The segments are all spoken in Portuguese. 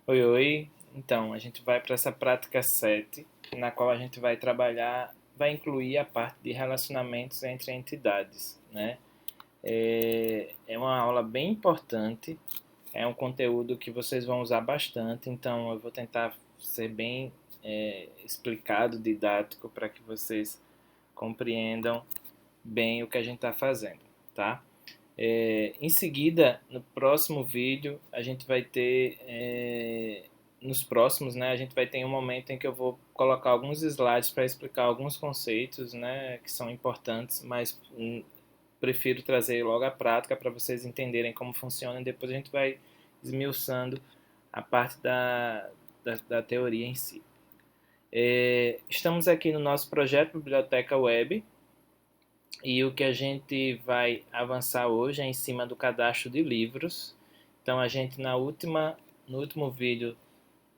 Oi, oi. Então, a gente vai para essa prática 7, na qual a gente vai trabalhar, vai incluir a parte de relacionamentos entre entidades, né? É uma aula bem importante, é um conteúdo que vocês vão usar bastante, então eu vou tentar ser bem explicado, didático, para que vocês compreendam bem o que a gente está fazendo, tá? Em seguida, no próximo vídeo, a gente vai ter, nos próximos, né, a gente vai ter um momento em que eu vou colocar alguns slides para explicar alguns conceitos, né, que são importantes, mas prefiro trazer logo a prática para vocês entenderem como funciona e depois a gente vai esmiuçando a parte da teoria em si. Estamos aqui no nosso projeto Biblioteca Web, e o que a gente vai avançar hoje é em cima do cadastro de livros. Então a gente no último vídeo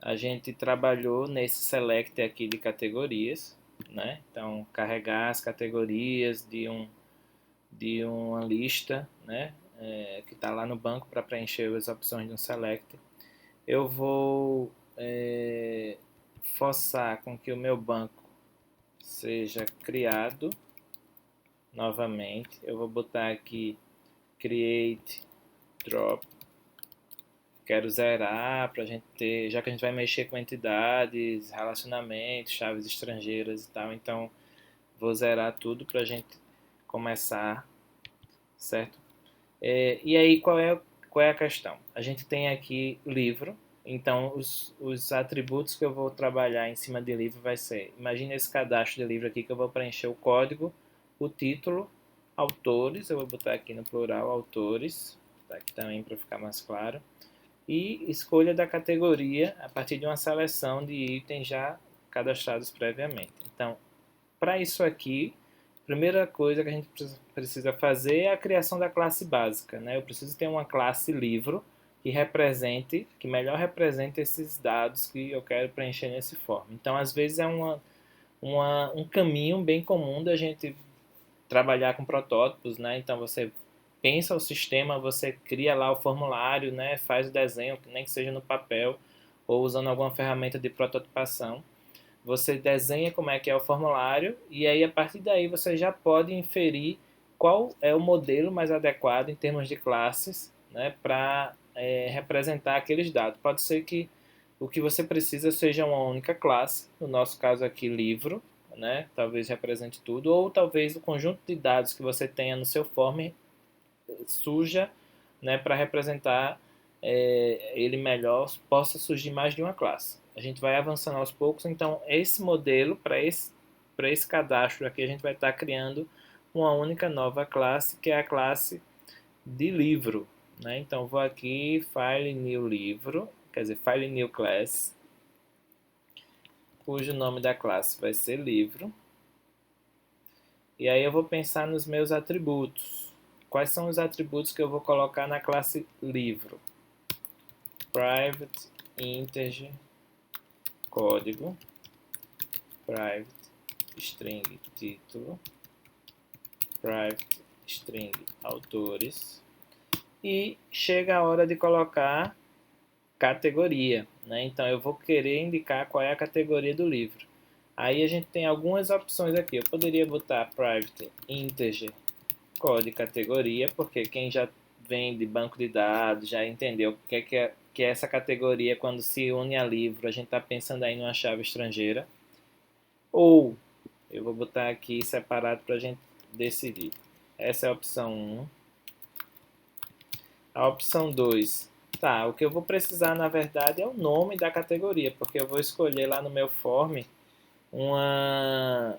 a gente trabalhou nesse select aqui de categorias, né? Então carregar as categorias de uma lista, né? Que está lá no banco para preencher as opções de um select. Eu vou forçar com que o meu banco seja criado novamente. Eu vou botar aqui create drop. Quero zerar para a gente ter, já que a gente vai mexer com entidades, relacionamentos, chaves estrangeiras e tal, então vou zerar tudo para a gente começar, certo? E aí qual é a questão? A gente tem aqui livro, então os atributos que eu vou trabalhar em cima de livro vai ser, imagina esse cadastro de livro aqui que eu vou preencher o código, o título, autores, eu vou botar aqui no plural autores, tá aqui também para ficar mais claro, e escolha da categoria a partir de uma seleção de itens já cadastrados previamente. Então, para isso aqui, a primeira coisa que a gente precisa fazer é a criação da classe básica, né? Eu preciso ter uma classe livro que melhor represente esses dados que eu quero preencher nesse form. Então, às vezes é um caminho bem comum da gente trabalhar com protótipos, né? Então você pensa o sistema, você cria lá o formulário, né? Faz o desenho, nem que seja no papel ou usando alguma ferramenta de prototipação. Você desenha como é que é o formulário e aí a partir daí você já pode inferir qual é o modelo mais adequado em termos de classes, né? Para representar aqueles dados. Pode ser que o que você precisa seja uma única classe, no nosso caso aqui livro, né? Talvez represente tudo, ou talvez o conjunto de dados que você tenha no seu form suja, né, para representar ele melhor, possa surgir mais de uma classe. A gente vai avançando aos poucos, então esse modelo, para esse cadastro aqui, a gente vai estar criando uma única nova classe, que é a classe de livro. Né? Então vou aqui, File New Livro, quer dizer, File New Class, cujo nome da classe vai ser livro. E aí eu vou pensar nos meus atributos. Quais são os atributos que eu vou colocar na classe livro? Private, integer, código, private, string, título, private, string, autores. E chega a hora de colocar categoria, né? Então eu vou querer indicar qual é a categoria do livro. Aí a gente tem algumas opções aqui. Eu poderia botar private integer código categoria, porque quem já vem de banco de dados já entendeu o que é essa categoria quando se une a livro. A gente está pensando aí numa chave estrangeira. Ou eu vou botar aqui separado para a gente decidir. Essa é a opção 1. A opção 2, tá, o que eu vou precisar na verdade é o nome da categoria, porque eu vou escolher lá no meu form uma,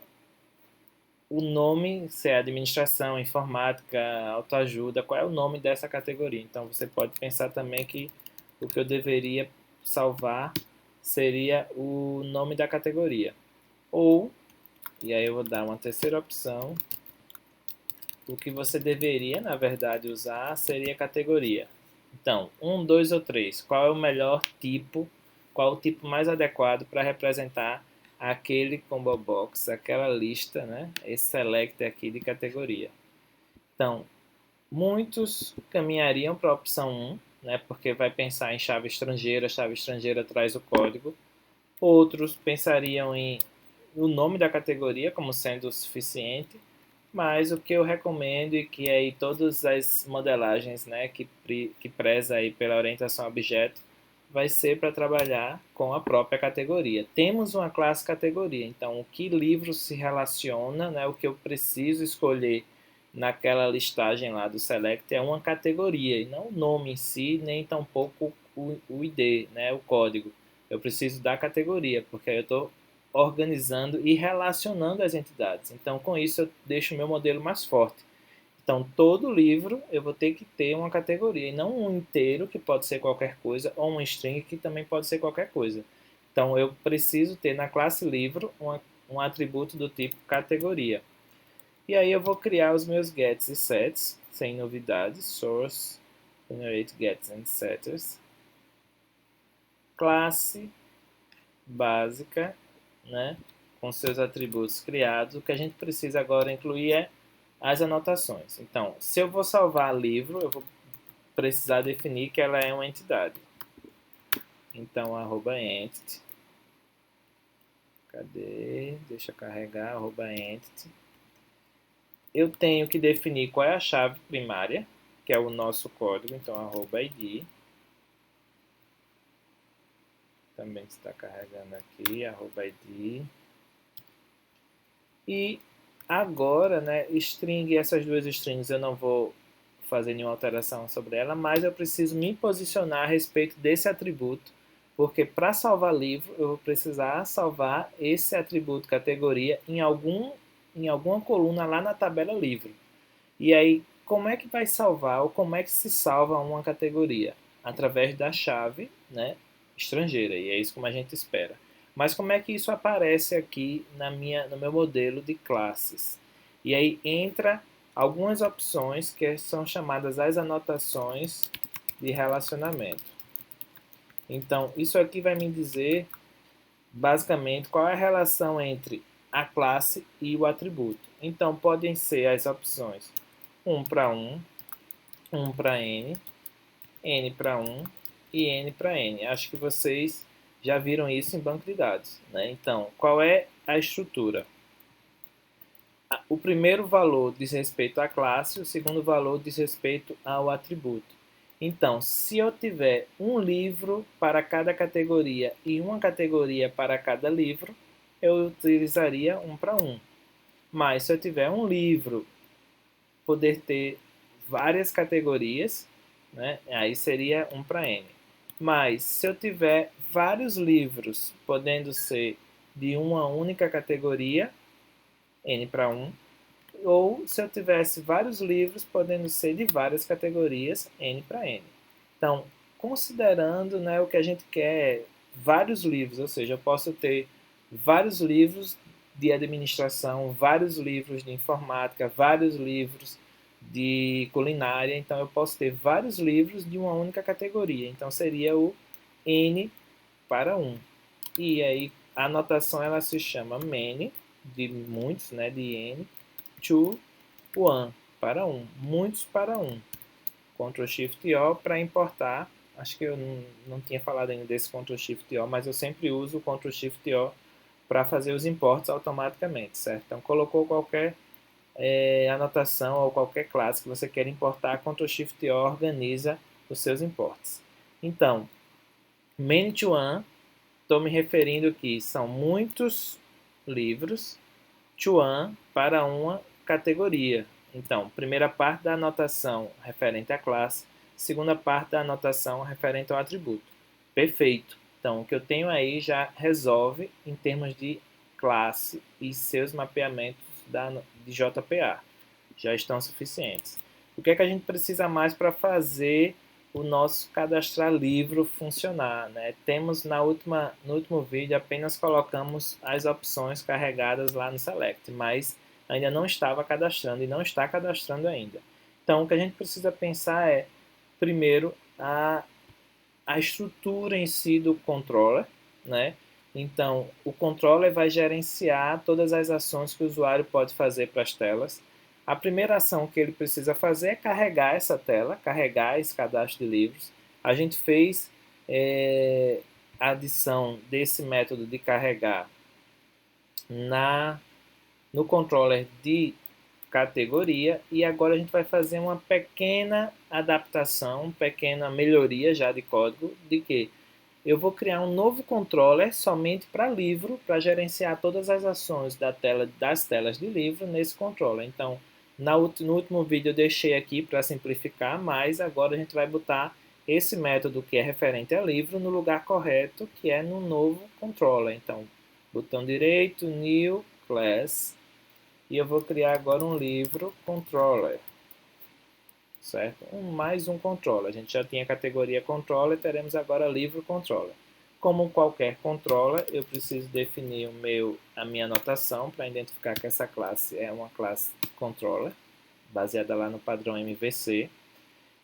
o nome, se é administração, informática, autoajuda, qual é o nome dessa categoria. Então você pode pensar também que o que eu deveria salvar seria o nome da categoria. Ou, e aí eu vou dar uma terceira opção, o que você deveria, na verdade, usar seria a categoria. Então, 1, 2 ou 3, qual é o melhor tipo, qual é o tipo mais adequado para representar aquele combo box, aquela lista, né? Esse select aqui de categoria. Então, muitos caminhariam para a opção 1, né, porque vai pensar em chave estrangeira, a chave estrangeira traz o código. Outros pensariam em o nome da categoria como sendo o suficiente, mas o que eu recomendo e que aí todas as modelagens, né, que preza aí pela orientação a objeto, vai ser para trabalhar com a própria categoria. Temos uma classe categoria, então o que livro se relaciona, né, o que eu preciso escolher naquela listagem lá do select é uma categoria, e não o nome em si, nem tampouco o ID, né, o código. Eu preciso da categoria, porque aí eu estou organizando e relacionando as entidades. Então, com isso, eu deixo o meu modelo mais forte. Então, todo livro eu vou ter que ter uma categoria, e não um inteiro, que pode ser qualquer coisa, ou um string, que também pode ser qualquer coisa. Então, eu preciso ter na classe livro um atributo do tipo categoria. E aí eu vou criar os meus gets e sets, sem novidades, source, generate gets and setters, classe básica, né, com seus atributos criados. O que a gente precisa agora incluir é as anotações. Então, se eu vou salvar livro, eu vou precisar definir que ela é uma entidade. Então, @entity, cadê? Deixa eu carregar, @entity. Eu tenho que definir qual é a chave primária, que é o nosso código, então @id. Também está carregando aqui, @id. E agora, né, string, essas duas strings eu não vou fazer nenhuma alteração sobre ela, mas eu preciso me posicionar a respeito desse atributo, porque para salvar livro eu vou precisar salvar esse atributo categoria em alguma coluna lá na tabela livro. E aí, como é que vai salvar ou como é que se salva uma categoria? Através da chave, né, estrangeira, e é isso como a gente espera. Mas como é que isso aparece aqui no meu modelo de classes? E aí entra algumas opções que são chamadas as anotações de relacionamento. Então, isso aqui vai me dizer basicamente qual é a relação entre a classe e o atributo. Então, podem ser as opções 1 para 1, 1 para n para 1 e n para n. Acho que vocês já viram isso em banco de dados, né? Então, qual é a estrutura? O primeiro valor diz respeito à classe, o segundo valor diz respeito ao atributo. Então, se eu tiver um livro para cada categoria e uma categoria para cada livro, eu utilizaria 1 para 1. Mas se eu tiver um livro, poder ter várias categorias, né? Aí seria 1 para n. Mas se eu tiver vários livros podendo ser de uma única categoria, n para 1, ou se eu tivesse vários livros podendo ser de várias categorias, n para n. Então, considerando, né, o que a gente quer, vários livros, ou seja, eu posso ter vários livros de administração, vários livros de informática, vários livros de culinária, então eu posso ter vários livros de uma única categoria, então seria o n para 1. E aí a anotação ela se chama many, de muitos, né, de n, to one, para 1, muitos para 1. Ctrl Shift O para importar. Acho que eu não tinha falado ainda desse Ctrl Shift O, mas eu sempre uso o Ctrl Shift O para fazer os importes automaticamente, certo? Então colocou qualquer anotação ou qualquer classe que você quer importar, Ctrl Shift O organiza os seus importes. Então, many to one, estou me referindo que são muitos livros to one para uma categoria. Então, primeira parte da anotação referente à classe, segunda parte da anotação referente ao atributo. Perfeito. Então, o que eu tenho aí já resolve em termos de classe e seus mapeamentos de JPA. Já estão suficientes. O que é que a gente precisa mais para fazer o nosso cadastrar livro funcionar, né? Temos no último vídeo apenas colocamos as opções carregadas lá no Select, mas ainda não estava cadastrando e não está cadastrando ainda. Então o que a gente precisa pensar é, primeiro, a estrutura em si do controller, né? Então o controller vai gerenciar todas as ações que o usuário pode fazer para as telas. A primeira ação que ele precisa fazer é carregar essa tela, carregar esse cadastro de livros. a gente fez a adição desse método de carregar no controller de categoria, e agora a gente vai fazer uma pequena adaptação, uma pequena melhoria já de código, de que eu vou criar um novo controller somente para livro, para gerenciar todas as ações das telas de livro nesse controller. Então, no último vídeo eu deixei aqui para simplificar, mas agora a gente vai botar esse método que é referente a livro no lugar correto, que é no novo controller. Então, botão direito, New Class, e eu vou criar agora um livro controller, certo? Mais um controller. A gente já tinha a categoria controller, teremos agora livro controller. Como qualquer controller, eu preciso definir a minha notação para identificar que essa classe é uma classe controller, baseada lá no padrão MVC.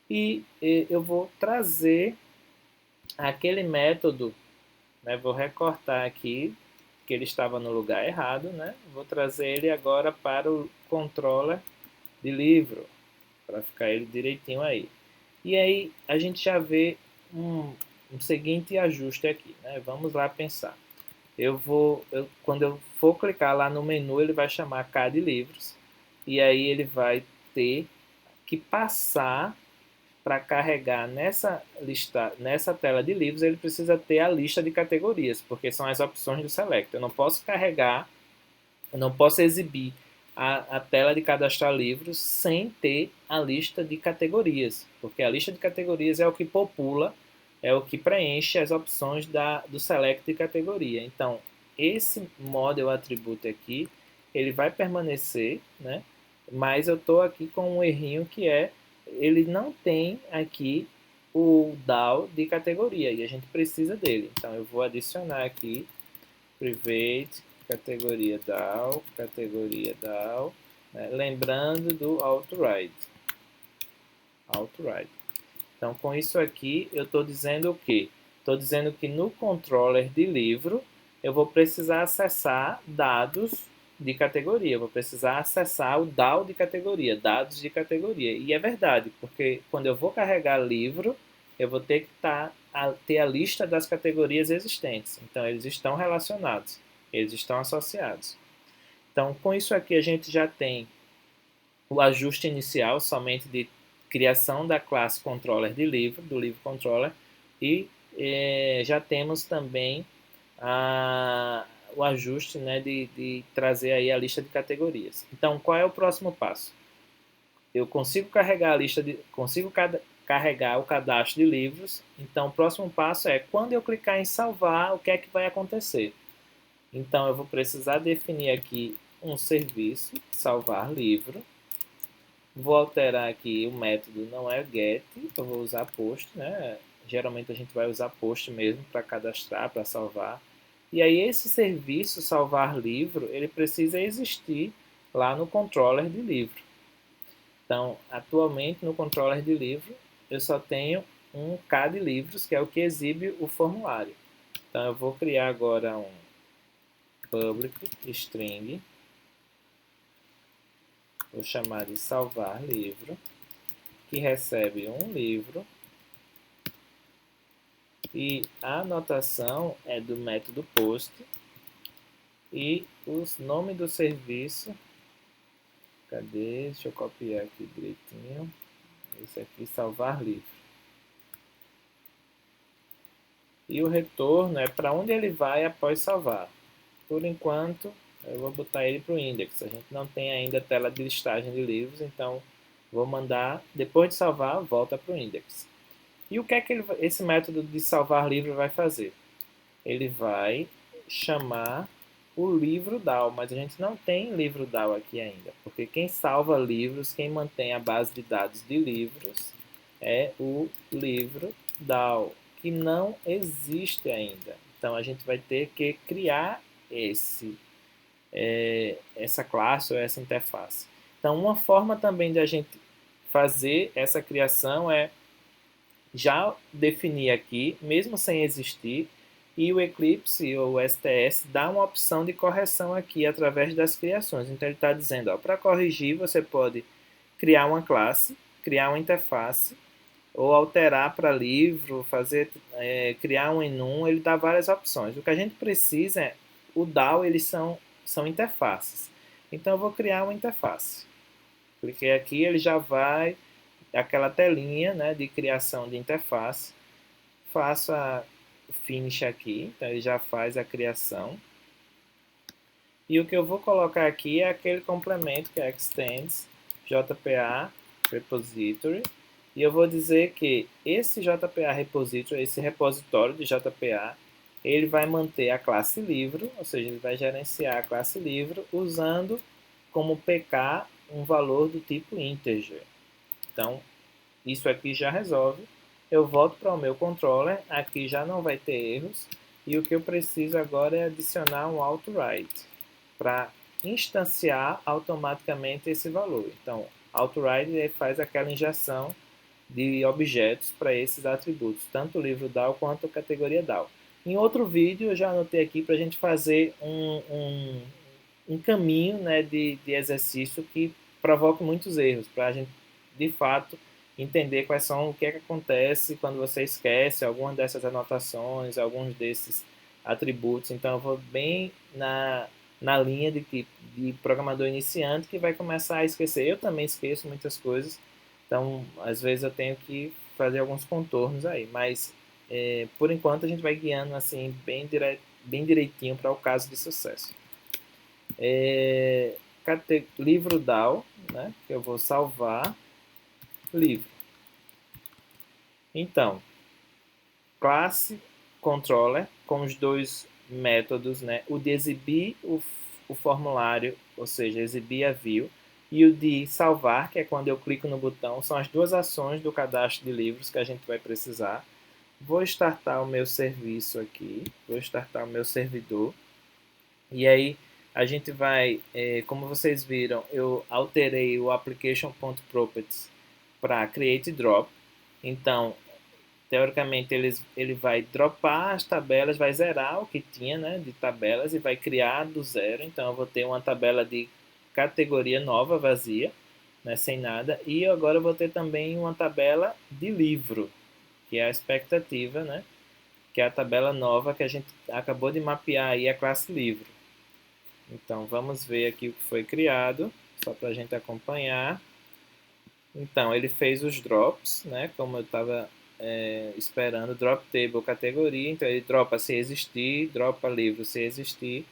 E eu vou trazer aquele método, né, vou recortar aqui, que ele estava no lugar errado, né? Vou trazer ele agora para o controller de livro, para ficar ele direitinho aí. E aí a gente já vê um seguinte ajuste aqui, né? Vamos lá pensar. Quando eu for clicar lá no menu, ele vai chamar K de livros, e aí ele vai ter que passar para carregar nessa tela de livros, ele precisa ter a lista de categorias, porque são as opções do Select. Eu não posso carregar, eu não posso exibir a tela de cadastrar livros sem ter a lista de categorias, porque a lista de categorias é o que popula, é o que preenche as opções do Select de categoria. Então, esse model attribute aqui, ele vai permanecer, né? Mas eu estou aqui com um errinho que ele não tem aqui o DAO de categoria, e a gente precisa dele. Então, eu vou adicionar aqui private categoria DAO, né? Lembrando do autoride. Então, com isso aqui, eu estou dizendo o quê? Estou dizendo que no controller de livro, eu vou precisar acessar dados de categoria, eu vou precisar acessar o DAO de categoria, dados de categoria. E é verdade, porque quando eu vou carregar livro, eu vou ter que ter a lista das categorias existentes. Então, eles estão relacionados, eles estão associados. Então, com isso aqui, a gente já tem o ajuste inicial somente de criação da classe controller de livro, do livro controller, e já temos também o ajuste, né, de trazer aí a lista de categorias. Então, qual é o próximo passo? Eu consigo carregar carregar o cadastro de livros. Então, o próximo passo é quando eu clicar em salvar, o que é que vai acontecer? Então, eu vou precisar definir aqui um serviço, salvar livro. Vou alterar aqui o método, não é get, eu vou usar post, né? Geralmente a gente vai usar post mesmo para cadastrar, para salvar. E aí esse serviço salvar livro, ele precisa existir lá no controller de livro. Então, atualmente no controller de livro, eu só tenho um K de livros, que é o que exibe o formulário. Então, eu vou criar agora um public string, vou chamar de salvar livro, que recebe um livro, e a anotação é do método post, e o nome do serviço, cadê? Deixa eu copiar aqui direitinho, esse aqui, salvar livro. E o retorno é para onde ele vai após salvar. Por enquanto, eu vou botar ele para o index. A gente não tem ainda tela de listagem de livros, então vou mandar, depois de salvar, volta para o index. E o que é que esse método de salvar livro vai fazer? Ele vai chamar o livro DAO, mas a gente não tem livro DAO aqui ainda, porque quem salva livros, quem mantém a base de dados de livros é o livro DAO, que não existe ainda. Então a gente vai ter que criar essa classe ou essa interface. Então uma forma também de a gente fazer essa criação é já definir aqui, mesmo sem existir, e o Eclipse ou o STS dá uma opção de correção aqui através das criações. Então ele está dizendo, para corrigir você pode criar uma classe, criar uma interface, ou alterar para livro, criar um enum, ele dá várias opções. O que a gente precisa é, o DAO, eles são interfaces. Então eu vou criar uma interface. Cliquei aqui, ele já vai aquela telinha, né, de criação de interface. Faço a finish aqui, então ele já faz a criação. E o que eu vou colocar aqui é aquele complemento que é extends JPA repository. E eu vou dizer que esse JPA repository, esse repositório de JPA, ele vai manter a classe livro, ou seja, ele vai gerenciar a classe livro usando como PK um valor do tipo integer. Então, isso aqui já resolve. Eu volto para o meu controller, aqui já não vai ter erros. E o que eu preciso agora é adicionar um auto-write para instanciar automaticamente esse valor. Então, auto-write faz aquela injeção de objetos para esses atributos, tanto o livro DAO quanto a categoria DAO. Em outro vídeo, eu já anotei aqui para a gente fazer um caminho, né, de exercício que provoque muitos erros, para a gente, de fato, entender quais são, o que é que acontece quando você esquece algumas dessas anotações, alguns desses atributos. Então, eu vou bem na linha de programador iniciante que vai começar a esquecer. Eu também esqueço muitas coisas, então, às vezes eu tenho que fazer alguns contornos aí, mas por enquanto a gente vai guiando assim bem direitinho para o caso de sucesso. Livro DAO, né, que eu vou salvar, livro. Então, classe controller com os dois métodos, né, o de exibir o formulário, ou seja, exibir a view, e o de salvar, que é quando eu clico no botão, são as duas ações do cadastro de livros que a gente vai precisar. Vou startar o meu serviço aqui, vou startar o meu servidor, e aí a gente vai, como vocês viram, eu alterei o application.properties para create drop. Então, teoricamente, ele vai dropar as tabelas, vai zerar o que tinha, né, de tabelas e vai criar do zero. Então, eu vou ter uma tabela de categoria nova, vazia, né, sem nada. E agora eu vou ter também uma tabela de livro, que é a expectativa, né, que é a tabela nova que a gente acabou de mapear aí a classe livro. Então, vamos ver aqui o que foi criado, só para a gente acompanhar. Então, ele fez os drops, né, como eu estava esperando, drop table categoria, então ele dropa se existir, dropa livro se existir,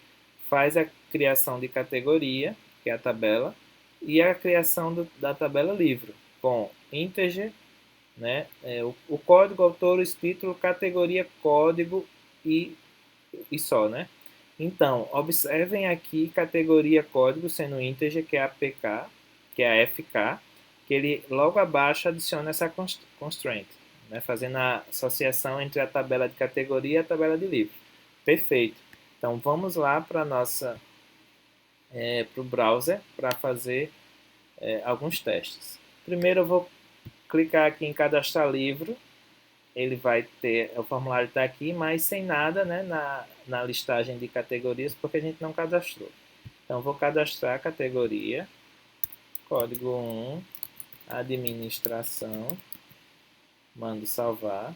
faz a criação de categoria, que é a tabela, e a criação da tabela livro, com integer, né, o código, autores, título, categoria, código e só, né? Então, observem aqui categoria código sendo integer, que é a PK, que é a FK, que ele logo abaixo adiciona essa constraint, né, fazendo a associação entre a tabela de categoria e a tabela de livro. Perfeito. Então, vamos lá para o browser para fazer alguns testes. Primeiro, eu vou clicar aqui em cadastrar livro. Ele vai ter, o formulário está aqui, mas sem nada, né, na listagem de categorias, porque a gente não cadastrou. Então, vou cadastrar a categoria, código 1, administração, mando salvar.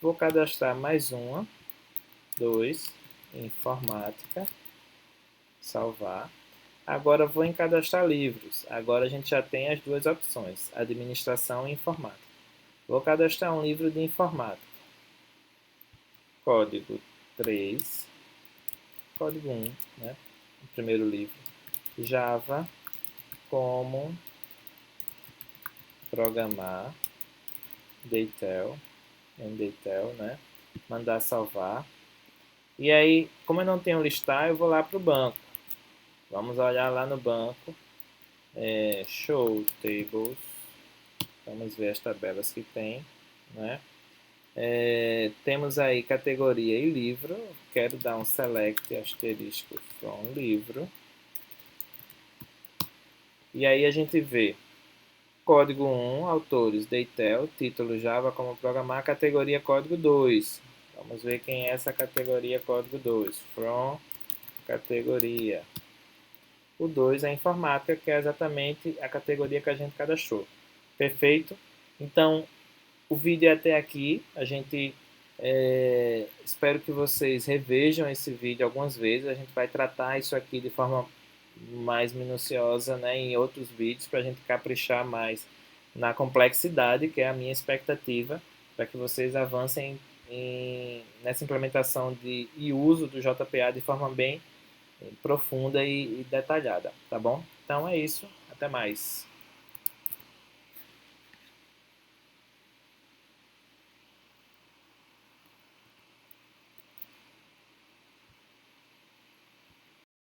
Vou cadastrar mais uma, 2, informática, salvar. Agora vou em cadastrar livros. Agora a gente já tem as duas opções, administração e informática. Vou cadastrar um livro de informática. Código 3, código 1, né? O primeiro livro. Java, como programar, Daytel, Daytel, né? Mandar salvar. E aí, como eu não tenho listar, eu vou lá para o banco. Vamos olhar lá no banco. Show tables. Vamos ver as tabelas que tem, né? Temos aí categoria e livro. Quero dar um select asterisco from livro. E aí a gente vê código 1, autores, Daytel, título Java como programar, categoria código 2. Vamos ver quem é essa categoria código 2. From categoria. O 2 é informática, que é exatamente a categoria que a gente cadastrou. Perfeito? Então, o vídeo é até aqui. A gente espero que vocês revejam esse vídeo algumas vezes. A gente vai tratar isso aqui de forma mais minuciosa, né, em outros vídeos, para a gente caprichar mais na complexidade, que é a minha expectativa, para que vocês avancem nessa implementação e uso do JPA de forma bem profunda e detalhada, tá bom? Então é isso, até mais.